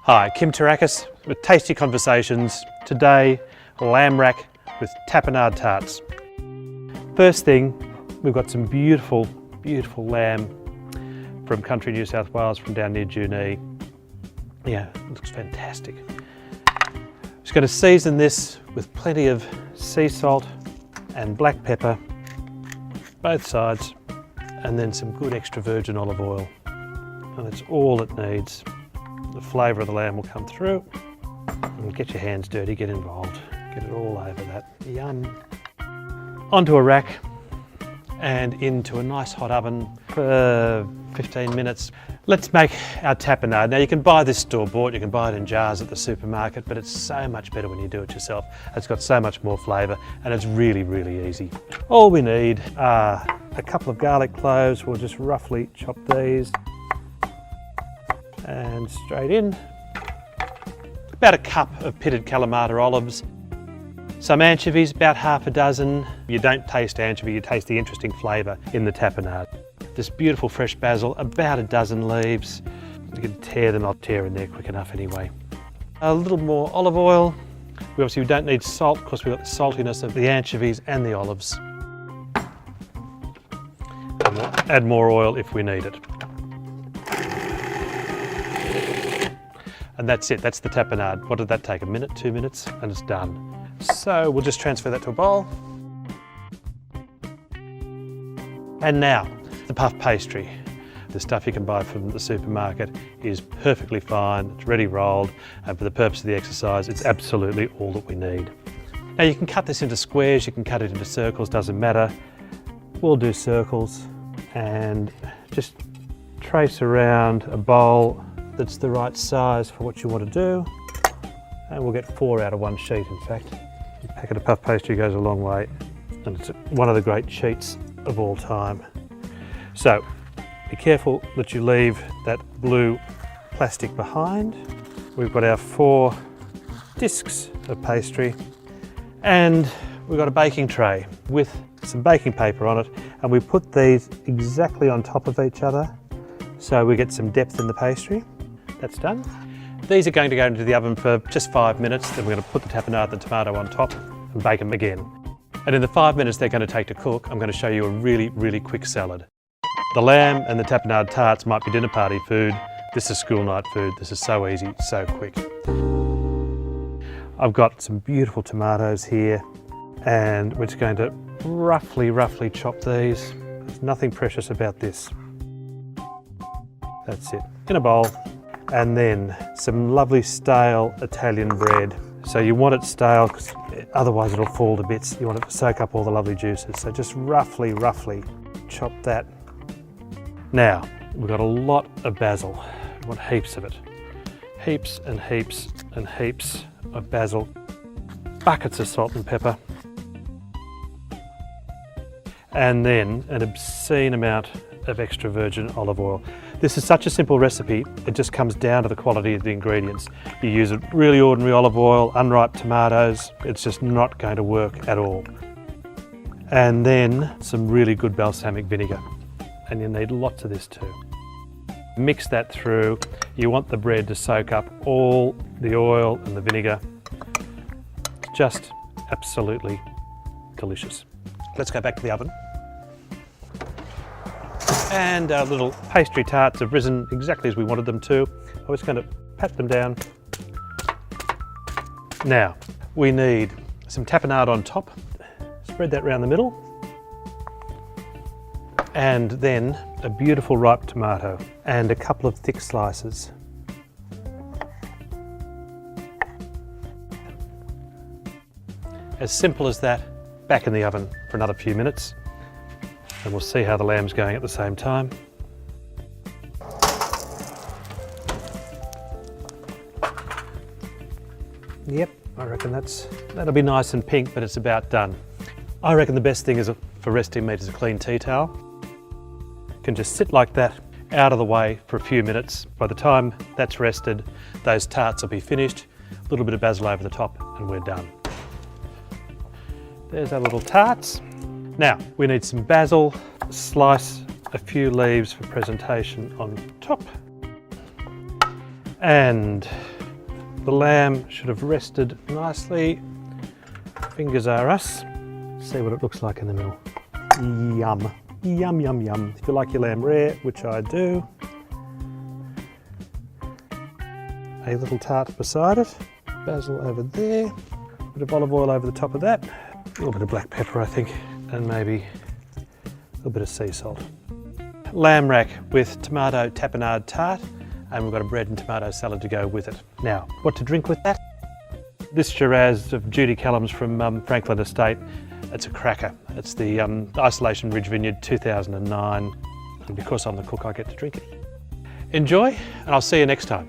Hi, Kim Tarakis with Tasty Conversations. Today, lamb rack with tapenade tarts. First thing, we've got some beautiful, beautiful lamb from country New South Wales, from down near Junee. Yeah, it looks fantastic. Just going to season this with plenty of sea salt and black pepper, both sides, and then some good extra virgin olive oil. And that's all it needs. The flavour of the lamb will come through. And get your hands dirty, get involved, get it all over that. Yum. Onto a rack and into a nice hot oven for 15 minutes. Let's make our tapenade. Now you can buy this store-bought, you can buy it in jars at the supermarket, but it's so much better when you do it yourself. It's got so much more flavour and it's really, really easy. All we need are a couple of garlic cloves. We'll just roughly chop these and straight in. About a cup of pitted Kalamata olives. Some anchovies, about half a dozen. You don't taste anchovy, you taste the interesting flavour in the tapenade. This beautiful fresh basil, about a dozen leaves. You can tear them, I'll tear in there quick enough anyway. A little more olive oil. We obviously don't need salt because we've got the saltiness of the anchovies and the olives. And we'll add more oil if we need it. And that's it, that's the tapenade. What did that take, a minute, 2 minutes? And it's done. So we'll just transfer that to a bowl. And now, the puff pastry. The stuff you can buy from the supermarket is perfectly fine, it's ready rolled, and for the purpose of the exercise, it's absolutely all that we need. Now you can cut this into squares, you can cut it into circles, doesn't matter. We'll do circles and just trace around a bowl that's the right size for what you want to do. And we'll get 4 out of 1 sheet, in fact. A packet of puff pastry goes a long way, and it's one of the great cheats of all time. So, be careful that you leave that blue plastic behind. We've got our 4 discs of pastry, and we've got a baking tray with some baking paper on it, and we put these exactly on top of each other so we get some depth in the pastry. That's done. These are going to go into the oven for just 5 minutes, then we're going to put the tapenade and the tomato on top and bake them again. And in the 5 minutes they're going to take to cook, I'm going to show you a really, really quick salad. The lamb and the tapenade tarts might be dinner party food. This is school night food. This is so easy, so quick. I've got some beautiful tomatoes here, and we're just going to roughly chop these. There's nothing precious about this. That's it, in a bowl. And then some lovely stale Italian bread. So you want it stale because otherwise it'll fall to bits. You want it to soak up all the lovely juices. So just roughly chop that. Now, we've got a lot of basil. We want heaps of it. Heaps and heaps and heaps of basil. Buckets of salt and pepper. And then an obscene amount of extra virgin olive oil. This is such a simple recipe, it just comes down to the quality of the ingredients. You use a really ordinary olive oil, unripe tomatoes, it's just not going to work at all. And then some really good balsamic vinegar. And you need lots of this too. Mix that through. You want the bread to soak up all the oil and the vinegar. Just absolutely delicious. Let's go back to the oven. And our little pastry tarts have risen exactly as we wanted them to. I was going to pat them down. Now, we need some tapenade on top. Spread that around the middle. And then a beautiful ripe tomato and a couple of thick slices. As simple as that, back in the oven for another few minutes. And we'll see how the lamb's going at the same time. Yep, I reckon that'll be nice and pink, but it's about done. I reckon the best thing for resting meat is a clean tea towel. You can just sit like that, out of the way for a few minutes. By the time that's rested, those tarts will be finished. A little bit of basil over the top and we're done. There's our little tarts. Now, we need some basil, slice a few leaves for presentation on top. And the lamb should have rested nicely. Fingers are us. See what it looks like in the middle. Yum, yum, yum, yum. If you like your lamb rare, which I do, a little tart beside it, basil over there, a bit of olive oil over the top of that, a little bit of black pepper I think, and maybe a little bit of sea salt. Lamb rack with tomato tapenade tart, and we've got a bread and tomato salad to go with it. Now, what to drink with that? This Shiraz of Judy Callum's from Franklin Estate, it's a cracker. It's the Isolation Ridge Vineyard 2009, and because I'm the cook I get to drink it. Enjoy, and I'll see you next time.